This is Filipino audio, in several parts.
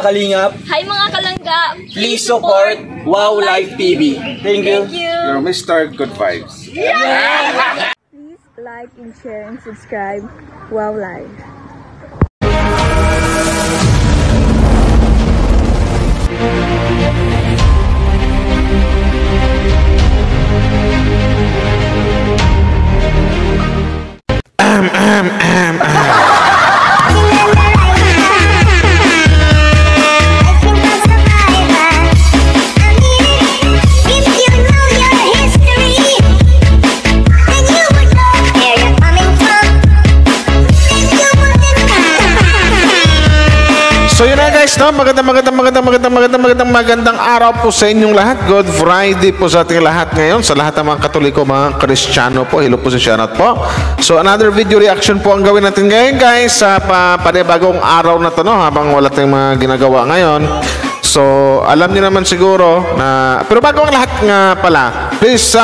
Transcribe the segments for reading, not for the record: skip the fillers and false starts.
Kalingap. Hi mga kalangga. Please support Wow Life TV. Thank you. You're Mr. Good Vibes. Yeah. Please like and share and subscribe Wow Life. So yun na guys, no? Magandang araw po sa inyong lahat. Good Friday po sa ating lahat ngayon. Sa lahat ng mga Katoliko, mga Kristiyano po. Hello po sa shoutout po. So another video reaction po ang gawin natin ngayon guys. Sa panibagong araw na to, no? Habang wala tayong mga ginagawa ngayon. So, alam niyo naman siguro na... Pero bago ang lahat nga pala, please,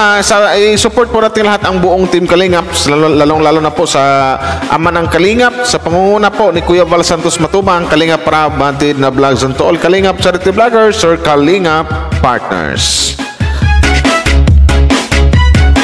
i-support po natin lahat ang buong Team Kalingap, lalong-lalo na po sa ama ng Kalingap, sa pangunguna po ni Kuya Val Santos Matubang, Kalingap Prab, Bantid na Vlogs, and to all Kalingap Charity Vloggers or Kalingap Partners.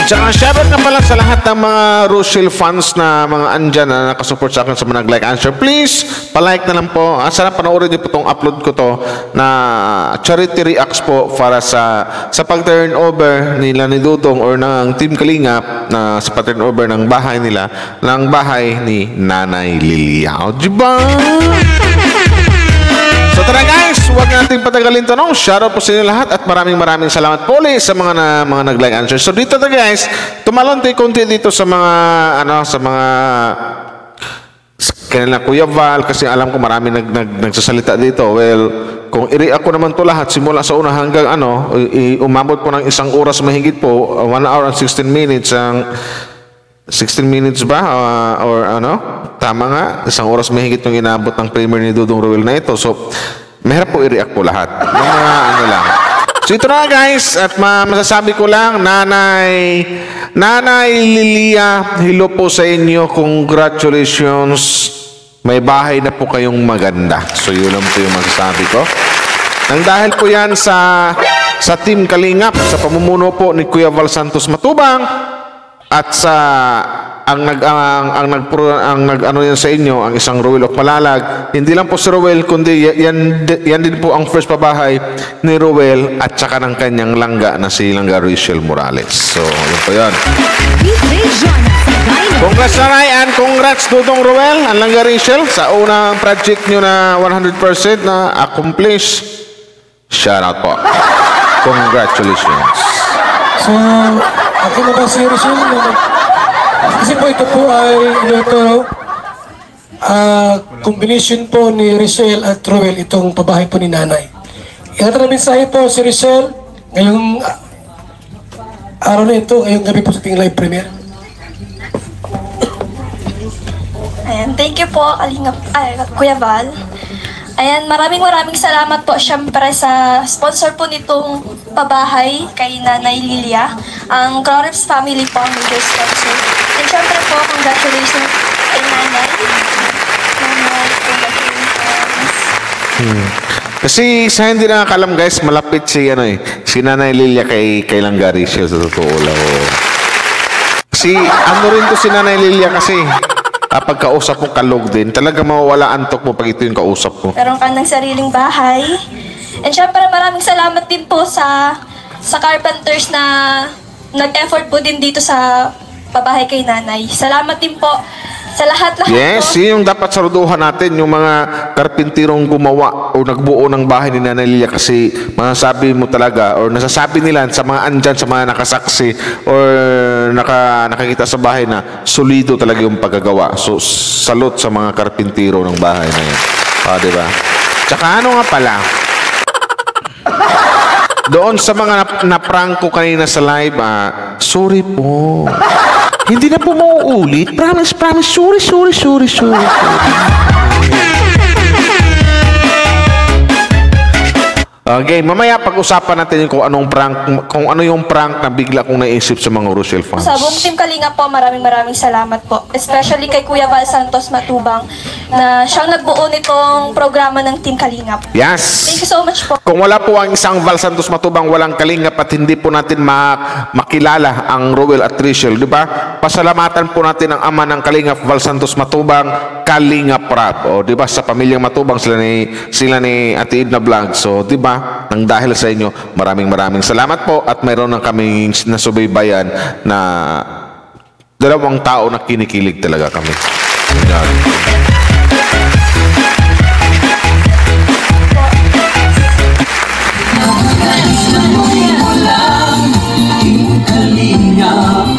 Tsaka shoutout nga pala sa lahat ng mga Rochelle fans na mga andyan na nakasupport sa akin sa mga nag-like answer. Please, palike na lang po. Sana panoorin niyo po itong upload ko to na charity reacts po para sa pag-turn over nila ni Dudong or ng Team Kalingap na sa pag-turn over ng bahay nila, ng bahay ni Nanay Lilia. Diba? So tara guys, huwag natin patagalin to, no? Shoutout po sa inyo lahat at maraming salamat po ulit sa mga nag-like answer. So dito na guys, tumalon tayo konti dito sa mga kanila Kuya Val kasi alam ko marami nagsasalita dito. Well, kung i-react ko naman to lahat simula sa una hanggang umabot po ng 1 oras mahigit po, 1 hour and 16 minutes ang 16 minutes ba? Or tama nga, 1 oras mahigit yung inabot ng premiere ni Dudong Roel na ito. So, mahirap po i-react po lahat. Mga lang. So, ito na guys. At masasabi ko lang, Nanay Lilia, hello po sa inyo. Congratulations. May bahay na po kayong maganda. So, yun lang po yung masasabi ko. Nang dahil po yan sa Team Kalingap, sa pamumuno po ni Kuya Val Santos Matubang, at sa ang nag-ano yan sa inyo, ang isang Roel of Malalag. Hindi lang po si Roel, kundi yan din po ang first pabahay ni Roel at saka ng kanyang langga na si Langga Rachel Morales. So, yun po yan. Congrats na Ryan, congrats Dudong Roel, ang Langga Rachel, sa unang project nyo na 100% na accomplish. Shout out po. Congratulations. So, ako na ba si Rachel? Kasi po ito po ay combination po ni Rachel at Roel, itong pabahay po ni Nanay. Iyan na mensahe po si Rachel ngayong araw na ito, ngayong gabi po sa ating live premiere. Ayan, thank you po Kuya Val. Ayan, maraming salamat po syempre sa sponsor po nitong pabahay kay Nanay Lilia. Ang Clorips family po ang major sponsor. And syempre po, congratulations kay Nanay. Kasi sa hindi nakakalam guys, malapit si Nanay Lilia kay Langga Rachel sa totoo lang. Rin to si Nanay Lilia kasi pagkausap mo kalog din, talaga mawawala antok mo pag ito yung kausap mo. Meron ka ng sariling bahay. And syempre maraming salamat din po sa carpenters na nag-effort po din dito sa pabahay kay Nanay. Salamat din po sa lahat yes, po. Yung dapat saluduhan natin, yung mga karpintirong gumawa o nagbuo ng bahay ni Nanay Lilia kasi masasabi mo talaga or nasasabi nila sa mga andyan, sa mga nakasaksi or nakakita sa bahay na solido talaga yung paggagawa. So, salute sa mga karpintiro ng bahay na yan. Diba? Tsaka ano nga pala, doon sa mga na-prank ko kanina sa live, sorry po. Hindi na po mauulit. Promise. Sorry. Okay, mamaya pag-usapan natin kung ano yung prank na bigla kong naisip sa mga Rochelle fans. Sa buong Team Kalinga po, maraming salamat po. Especially kay Kuya Val Santos Matubang na siyang nagbuo nitong programa ng Team Kalingap. Yes! Thank you so much po. Kung wala po ang isang Val Santos Matubang, walang Kalingap at hindi po natin makilala ang Rowell at Rachel, di ba? Pasalamatan po natin ang ama ng Kalingap, Val Santos Matubang, Kalingap Rap. O, di ba? Sa pamilyang Matubang, sila ni Ate Edna Vlog. So, di ba? Nang dahil sa inyo, maraming salamat po at mayroon ng kaming nasubaybayan na dalawang tao na kinikilig talaga kami. Yan.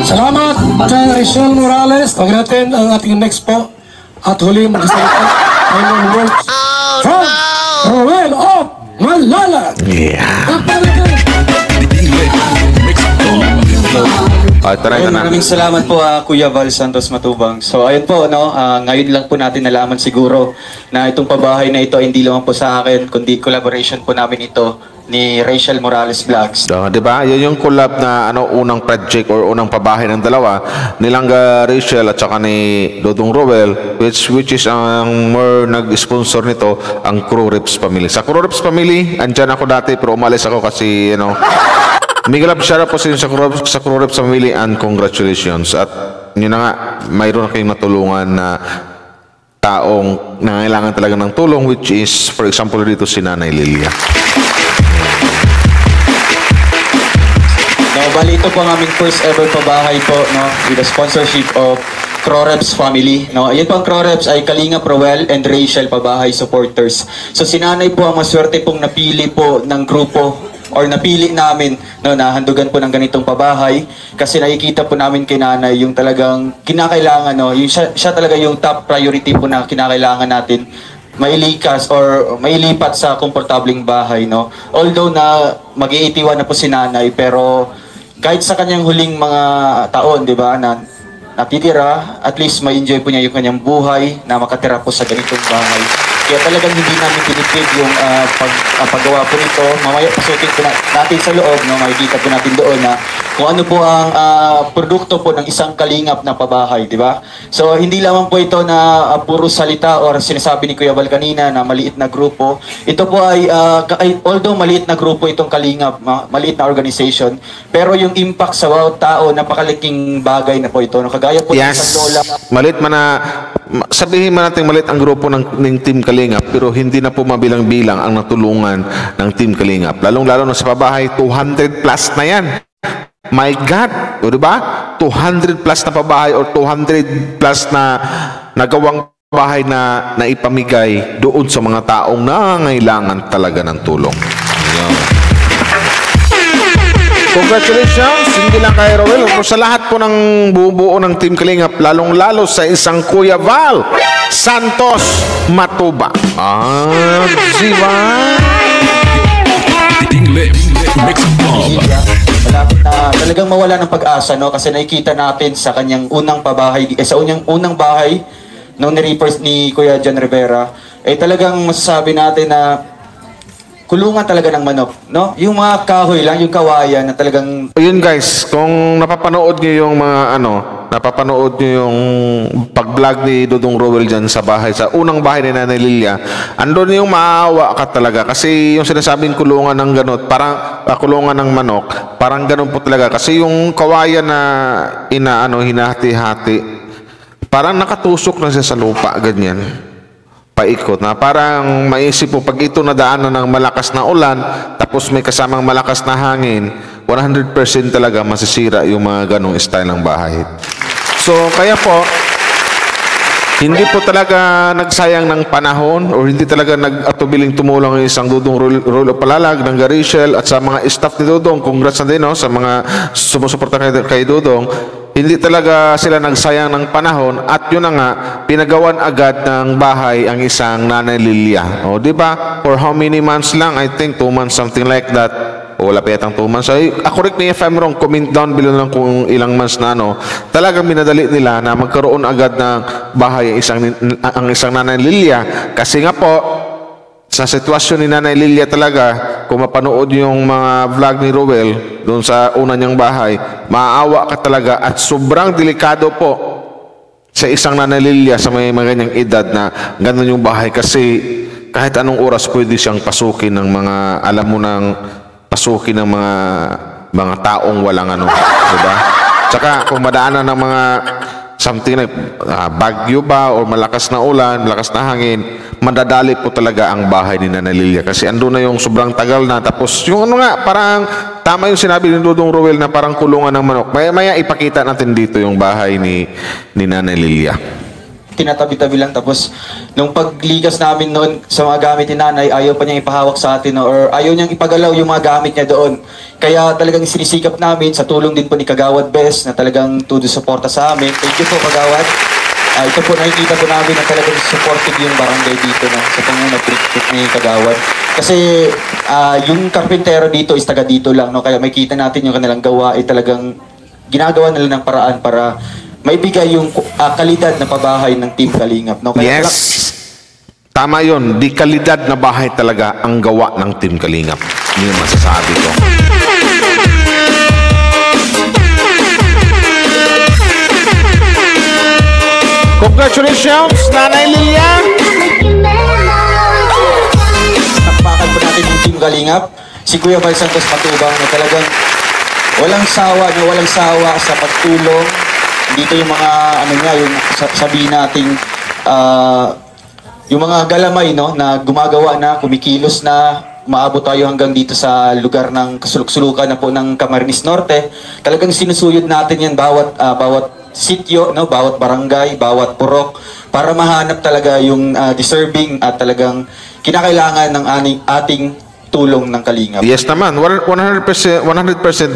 Salamat kay Rachel Morales. Tawagin natin ang ating next po. At huli magsasalita final words from Rowell of Malala. Yeah. Maraming salamat po Kuya Val Santos Matubang. So ayun po, ngayon lang po natin nalaman siguro na itong pabahay na ito hindi lang po sa akin, kundi collaboration po namin ito ni Rachel Morales Vlogs. So, di ba? Yun yung collab na unang project or unang pabahay ng dalawa nilang Rachel at saka ni Dodong Rowell, which is ang more nag-sponsor nito ang Crew Rips Family. Sa Crew Rips Family, andyan ako dati pero umalis ako kasi Miguel Abshara po sa Crew Rips Family and congratulations. At yun na nga, mayroon na kayong matulungan na taong nangailangan talaga ng tulong, which is for example dito si Nanay Lilia. Bali ito po ang aming first ever pabahay po, with the sponsorship of Croreps Family. Ayan po ang Croreps ay Kalingap Rowell and Rachel pabahay supporters. So si Nanay po ang maswerte pong napili po ng grupo or napili namin na handugan po ng ganitong pabahay kasi nakikita po namin kay Nanay yung talagang kinakailangan, yung siya talaga yung top priority po na kinakailangan natin mailikas or mailipat sa komportabling bahay, Although na mag-iitiwan na po si Nanay, pero kahit sa kanyang huling mga taon, di ba, na natitira, at least may enjoy po niya yung kanyang buhay na makatira po sa ganitong bahay. Kaya talagang hindi namin tinipid yung paggawa po nito. Mamaya pasukin po natin sa loob, makikita po natin doon na kung ano po ang produkto po ng isang kalingap na pabahay, di ba? So hindi lamang po ito na puro salita or sinasabi ni Kuya Val kanina na maliit na grupo. Ito po ay, although maliit na grupo itong kalingap, maliit na organization, pero yung impact sa bawat tao, napakalaking bagay na po ito. Kagaya po ng isang lola. Maliit man na, sabihin man natin maliit ang grupo ng Team Kalingap, pero hindi na po mabilang-bilang ang natulungan ng Team Kalingap. Lalong-lalo na sa pabahay, 200 plus na yan. My God! O diba? 200 plus na pabahay or 200 plus na nagawang bahay na naipamigay doon sa mga taong nangailangan talaga ng tulong. Ayan. Congratulations! Hindi lang kay Rowell, pero sa lahat po ng buo ng Team Kalingap, lalong-lalo sa isang Kuya Val Santos Matubang. Diba? Malapit na talagang mawala ng pag-asa, kasi nakikita natin sa kanyang unang pabahay, sa unang bahay nung ni-report ni Kuya John Rivera, talagang masasabi natin na kulungan talaga ng manok, Yung mga kahoy lang, yung kawayan na talagang... Ayun guys, kung napapanood niyo yung mga napapanood niyo yung pag-vlog ni Dodong Rowell dyan sa bahay, sa unang bahay ni Nanay Lilia, andun yung maawa ka talaga kasi yung sinasabing kulungan ng ganot, parang kulungan ng manok, parang ganun po talaga kasi yung kawayan na hinahati-hati, parang nakatusok na siya sa lupa, ganyan. Paikot na parang maisip po pag ito nadaanan ng malakas na ulan tapos may kasamang malakas na hangin, 100% talaga masisira yung mga ganong style ng bahay. So kaya po hindi po talaga nagsayang ng panahon o hindi talaga nag-atubiling tumulong ang isang Dodong Rolo Palalag ng Rachel at sa mga staff ni Dodong. Congrats na din sa mga sumusuporta kay Dodong. Hindi talaga sila nagsayang ng panahon at yun na nga, pinagawan agad ng bahay ang isang Nanay Lilia. O, di ba? For how many months lang? I think 2 months, something like that. O, wala pa yatang 2 months. Correct me if I'm wrong, comment down below lang kung ilang months na talagang minadali nila na magkaroon agad ng bahay ang isang Nanay Lilia. Kasi nga po, sa sitwasyon ni Nanay Lilia talaga, kung mapanood yung mga vlog ni Roel doon sa una niyang bahay, maaawa ka talaga at sobrang delikado po sa isang Nanay Lilia sa may mga ganyang edad na ganun yung bahay kasi kahit anong oras pwede siyang pasukin ng mga, alam mo nang pasukin ng mga taong walang ano, diba? Tsaka kung madaanan ng mga something like bagyo ba o malakas na ulan, malakas na hangin, madadali po talaga ang bahay ni Nanay Lilia kasi ando na yung sobrang tagal na, tapos yung ano nga, parang tama yung sinabi ni Dudong Roel na parang kulungan ng manok. Maya ipakita natin dito yung bahay ni Nanay Lilia. Tinatabi-tabi lang, tapos nung paglikas namin noon sa mga gamit ni nanay, ayaw pa niyang ipahawak sa atin, no? Or ayaw niyang ipagalaw yung mga gamit niya doon. Kaya talagang sinisikap namin sa tulong din po ni Kagawad Bes na talagang todo suporta sa amin. Thank you po, Kagawad. Ito po, nakikita po namin na talagang supportive yung barangay dito, no? Sa panguna ni Kagawad. Kasi yung karpintero dito is taga dito lang, no? Kaya makita natin yung kanilang gawa ay talagang ginagawa nila ng paraan para maibigay yung kalidad na pabahay ng Team Kalingap, no? Kaya Yes. Tama yun. Di kalidad na bahay talaga ang gawa ng Team Kalingap. Yun yung masasabi ko. Congratulations, Nanay Lilia! Takpakan po natin yung Team Kalingap. Si Kuya Val Santos Matubang na talagang walang sawa sa pagtulong. Dito yung mga ano niya, yung sabihin nating yung mga galamay, no, na gumagawa na, kumikilos na, maabot tayo hanggang dito sa lugar ng kasuluk-sulukan na po ng Camarines Norte. Talagang sinusuyod natin yan bawat sityo, no, bawat barangay, bawat purok para mahanap talaga yung deserving at talagang kinakailangan ng ating tulong ng Kalingap. Yes naman, 100%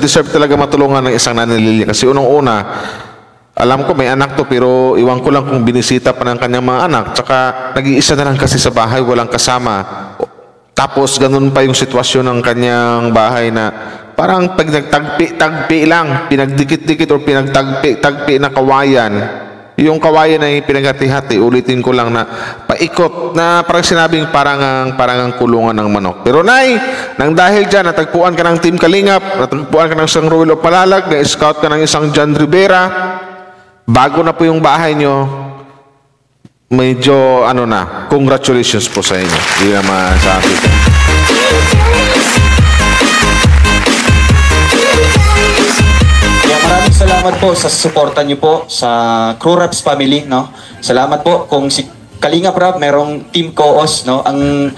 deserve talaga matulungan ng isang Nanay Lilia kasi unang-una, alam ko may anak to pero iwan ko lang kung binisita pa ng kanyang mga anak, tsaka nag-iisa na lang kasi sa bahay, walang kasama. Tapos ganun pa yung sitwasyon ng kanyang bahay na parang pag nagtagpi-tagpi lang, pinagdikit-dikit o pinagtagpi-tagpi na kawayan, yung kawayan ay pinaghati-hati, ulitin ko lang na paikot na parang sinabing parang ang kulungan ng manok. Pero Nay, nang dahil dyan, natagpuan ka ng Team Kalingap, natagpuan ka ng isang Roel Palalag, na-scout ka ng isang John Rivera, bago na po yung bahay nyo, medyo ano na, congratulations po sa inyo. Hindi na masabi ko. Kaya maraming salamat po sa suporta niyo po sa Crew Reps family, no? Salamat po kung si Kalingap Rap merong Team Coos, no? Ang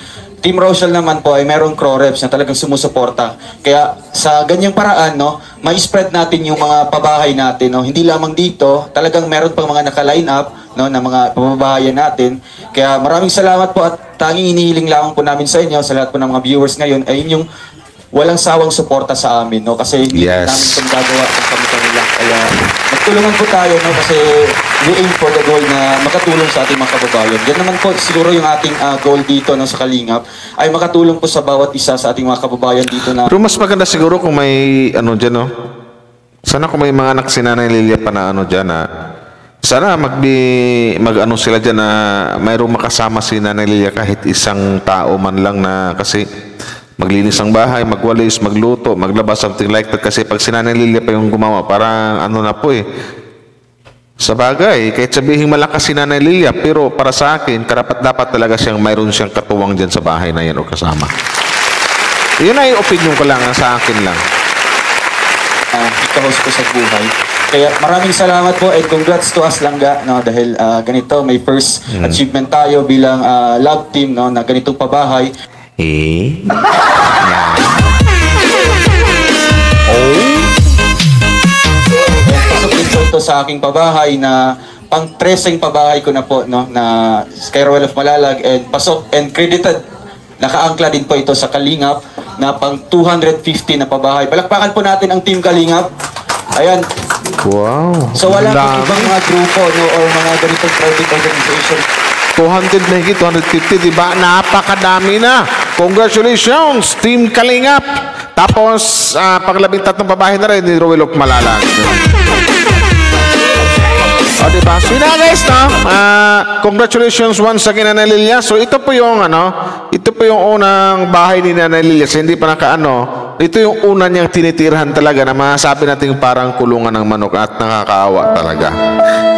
Team Rochelle naman po ay merong Crew Reps na talagang sumusuporta. Kaya sa ganyang paraan, no, mai-spread natin yung mga pabahay natin, no? Hindi lamang dito, talagang meron pang mga naka-line up, no, na mga pababahayan natin. Kaya maraming salamat po at tanging inihiling lamang po namin sa inyo, sa lahat po ng mga viewers ngayon, ay yung walang sawang suporta sa amin, no? Kasi hindi Yes. namin itong gagawa ng kami-kanila. Kaya magtulungan po tayo, no? Kasi we aim for the goal na makatulong sa ating mga kababayan. Yan naman po siguro yung ating goal dito, no, sa Kalingap, ay makatulong po sa bawat isa sa ating mga kababayan dito na Pero mas maganda siguro kung may ano dyan, no? Sana kung may mga anak si Nanay Lilia pa na ano dyan, sana mag-ano sila dyan na mayroong makasama si Nanay Lilia kahit isang tao man lang na kasi maglinis ang bahay, magwalis, magluto, maglaba, something like that. Kasi pag si Nanay Lilia pa yung gumawa, parang ano na po sa bagay, kahit sabihin malakas si Nanay Lilia, pero para sa akin, dapat talaga mayroon siyang katuwang dyan sa bahay na yan o kasama. Yun ay opinion ko lang, sa akin lang. ikahos ko sa buhay. Kaya maraming salamat po and congrats to us Langga, no, dahil ganito may first achievement tayo bilang love team, no, na ganitong pabahay. Pasok din po ito sa aking pabahay na pang-treseng pabahay ko na po, no, na kay Roel of Malalag, and pasok and credited. Nakaangkla din po ito sa Kalingap na pang 250 na pabahay. Palakpakan po natin ang Team Kalingap. Ayan. Wow. So wala Dami. pong ibang mga grupo, no, or mga ganitong private organization. 200 na higit, 250, di ba? Napakadami na. Congratulations, Team Kalingap. Tapos, panglabing tatlong babae na rin ni Roel of Malalag. O, diba? So, yun na guys, no? Congratulations once again, Nanay Lilia. So, ito po yung, ito po yung unang bahay ni Nanay Lilia. So, hindi pa ito yung una niyang tinitirhan talaga na masasabi natin parang kulungan ng manok at nakakaawa talaga.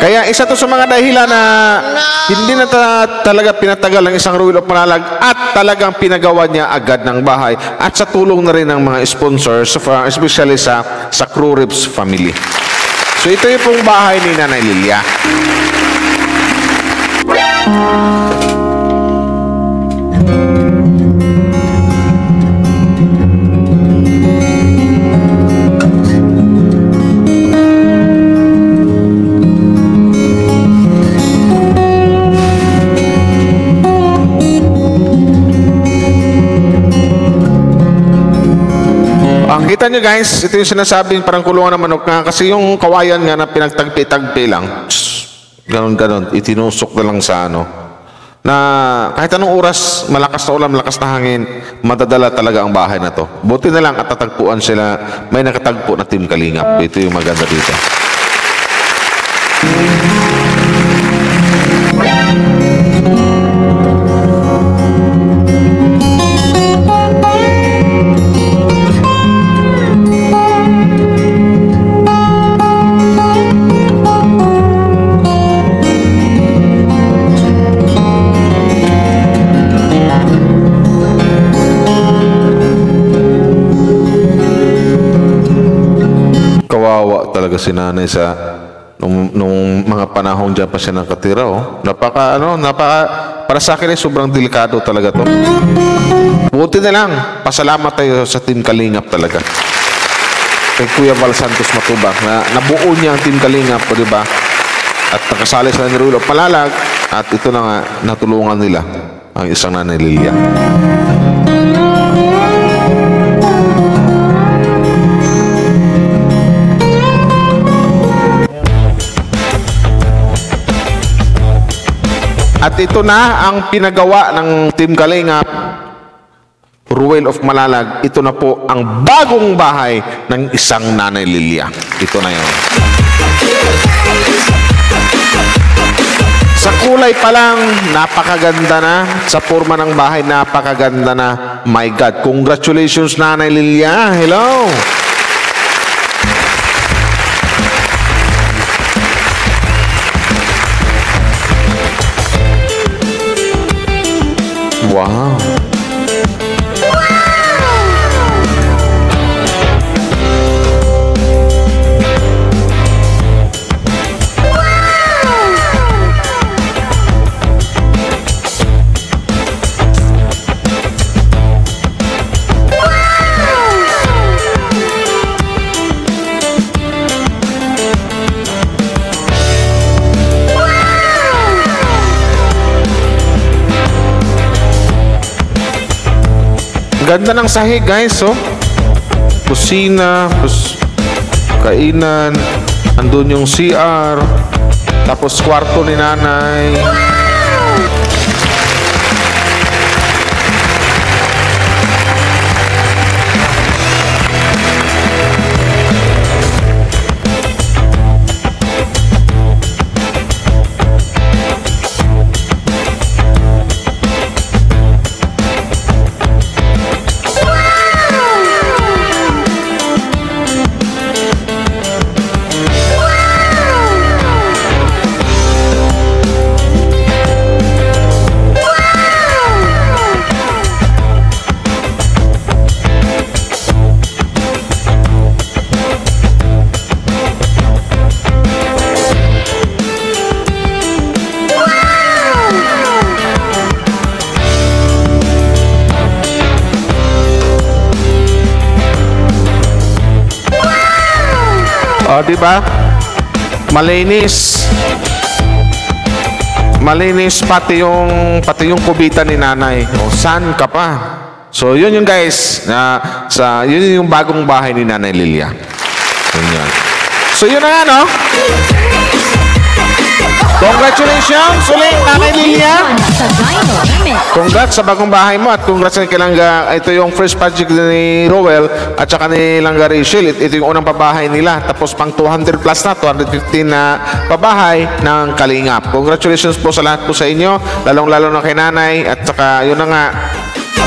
Kaya isa to sa mga dahilan na hindi na talaga pinatagal ng isang Ruel of Malalag at talagang pinagawa niya agad ng bahay at sa tulong na rin ng mga sponsors, especially sa Crew Ribs family. So ito yung pong bahay ni Nanay Lilia. Kita nyo guys, ito yung sinasabing parang kulungan ng manok nga kasi yung kawayan nga na pinagtagpi-tagpi lang, ganon-ganon, itinusok na lang sa na kahit anong oras, malakas na ulan, malakas na hangin, madadala talaga ang bahay na to. Buti na lang at tatagpuan sila, may nakatagpo na Team Kalingap. Ito yung maganda dito. Kawawa talaga si nanay sa nung mga panahon dyan pa siya nakatira. Para sa akin ay sobrang delikado talaga to. Buti na lang, pasalamat tayo sa Team Kalingap talaga. Kay Kuya Val Santos Matubang na nabuo niya ang Team Kalingap, di ba? At nakasali sa ni Ruel of Malalag at ito na nga, natulungan nila ang isang Nanay Lilia. At ito na ang pinagawa ng Team Kalingap, Ruel of Malalag. Ito na po ang bagong bahay ng isang Nanay Lilia. Ito na yun. Sa kulay pa lang, napakaganda na. Sa forma ng bahay, napakaganda na. My God, congratulations Nanay Lilia. Hello! Wow. Ganda ng sahig guys, kusina, kainan, andun yung CR, tapos kwarto ni nanay. Di ba? Malinis. Malinis pati yung kubitan ni nanay. Saan ka pa? So, yun yung guys, yun yung bagong bahay ni Nanay Lilia. Yun yan. So, yun na nga, no? Congratulations ulit, Nanay Lilia. Congrats sa bagong bahay mo at congrats kay Langga. Ito yung first project ni Rowell at saka ni Langga Rachel. Ito yung unang pabahay nila. Tapos pang 200 plus na, 215 na pabahay ng Kalingap. Congratulations po sa lahat po sa inyo, lalong-lalo na kay Nanay. At saka yun na nga,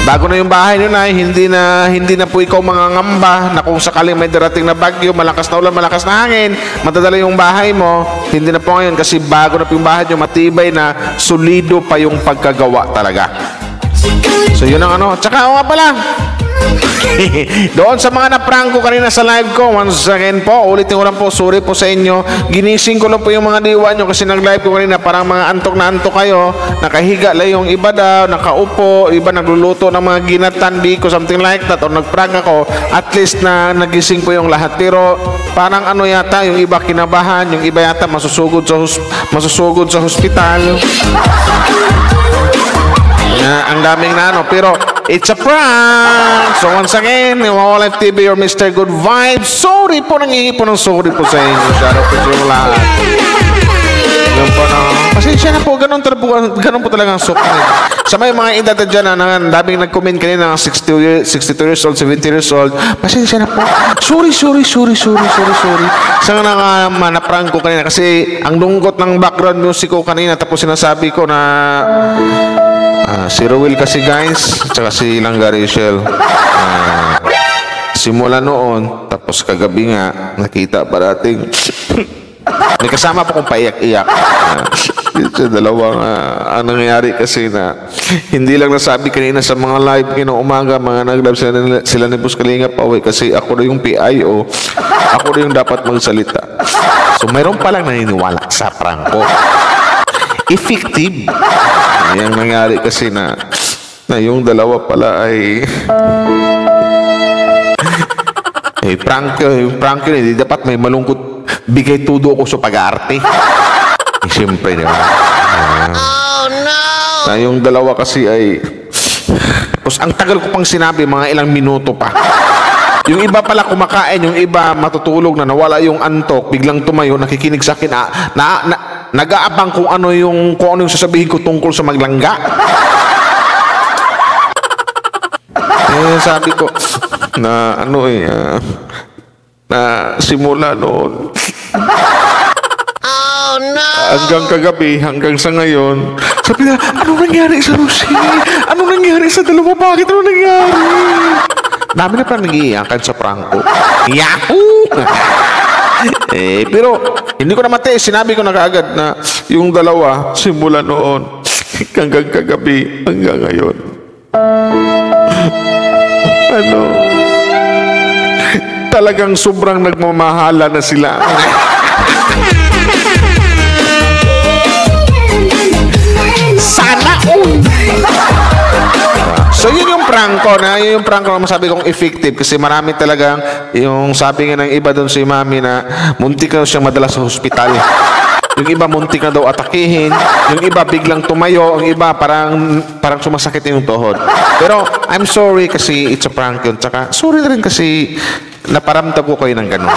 bago na yung bahay nyo na, hindi na po ikaw mangangamba na kung sakaling may darating na bagyo, malakas na ulan, malakas na hangin, matadala yung bahay mo. Hindi na po ngayon kasi bago na po yung bahay nyo, matibay na, solido pa yung pagkagawa talaga. So yun ang ano. Tsaka nga pala, doon sa mga na-prank ko kanina sa live ko, once again po, ulitin ko lang po, sorry po sa inyo. Ginising ko lang po yung mga diwa nyo kasi nag-live ko kanina, parang mga antok na antok kayo, nakahiga lang yung iba daw, nakaupo, iba nagluluto ng mga ginatan, biko, something like that, o nag-prank ako, at least na nagising po yung lahat. Pero parang ano yata, yung iba kinabahan, yung iba yata masusugod sa hospital. Ang daming na ano, pero it's a prank. So once again, Wow Life TV, your Mr. Good Vibes. Sorry po, nangihi po ng sorry po sa inyo. Shout out po sa yung lahat. Yun po na. Pasensya na po, ganun po talaga ang sok. Sa may mga edad dyan na daming nag-comment kanina, 62 years old, 70 years old. Pasensya na po. Sorry. Sa nga na-prank ko kanina kasi ang lungkot ng background music ko kanina, tapos sinasabi ko na si Rowell kasi guys, tsaka si Langga Rachel, simula noon, tapos kagabi nga, nakita parating may kasama pa kong paiyak-iyak. Ito dalawang ang nangyayari kasi na hindi lang nasabi kanina sa mga live kinong umaga, mga nag-live sila ni Boss Kalingap Away kasi ako na yung PIO, ako na yung dapat magsalita. So mayroon palang naniniwala sa prank ko. Effective. Yung nangyari kasi na yung dalawa pala ay prank yun, hindi dapat may malungkot bigay tudo ko sa pag-aarte. Siyempre, di ba? Na yung dalawa kasi ay tapos ang tagal ko pang sinabi, mga ilang minuto pa. Yung iba pala kumakain, yung iba matutulog na, nawala yung antok, biglang tumayo, nakikinig sa akin, nag-aabang kung ano yung sasabihin ko tungkol sa maglangga. Sabi ko na na simula noon hanggang kagabi, hanggang sa ngayon, sabi na, ano nangyari sa Lucy? Ano nangyari sa dalawa? Bakit? Ano nangyari? Dami na parang nag-iiyakan sa prank ko. Yahoo! Pero hindi ko na mati, sinabi ko na kaagad na yung dalawa simula noon hanggang kagabi hanggang ngayon talagang sobrang nagmamahala na sila. Sana all. So yun yung prank ko na masabi kong effective kasi marami talagang yung sabi nga ng iba doon si Mami na muntik na siyang madala sa hospital. Yung iba muntik na daw atakihin, yung iba biglang tumayo, yung iba parang sumasakit yung tuhod. Pero I'm sorry kasi it's a prank yun. Tsaka sorry na rin kasi naparamdam ko kayo ng ganun.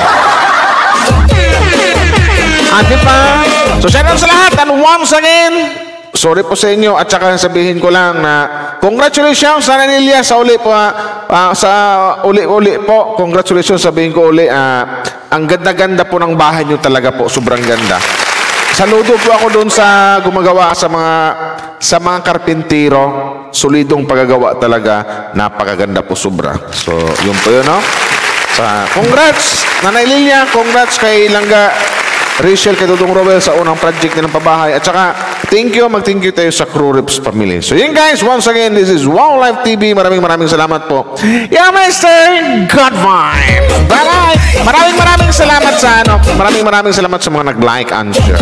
Di ba? So shout out sa lahat and once again, sorry po sa inyo at saka sabihin ko lang na congratulations sa Nanilia sa uli po sa uli po. Congratulations, sabihin ko uli. Ang ganda-ganda po ng bahay nyo talaga po, sobrang ganda. Saludo po ako doon sa gumagawa sa mga karpintero. Solidong pagagawa talaga, napakaganda po sobra. So yun po yun, no? Congrats Nanay Lilia, congrats kay Langga Rachel, kay Dudong Rowell sa unang project nilang pabahay. At saka, thank you tayo sa Crew Rips family. So yun guys, once again, this is Wow Life TV. Maraming salamat po. Yeah, Mr. God Vibes. Bye-bye. Maraming salamat sa maraming salamat sa mga nag-like and share.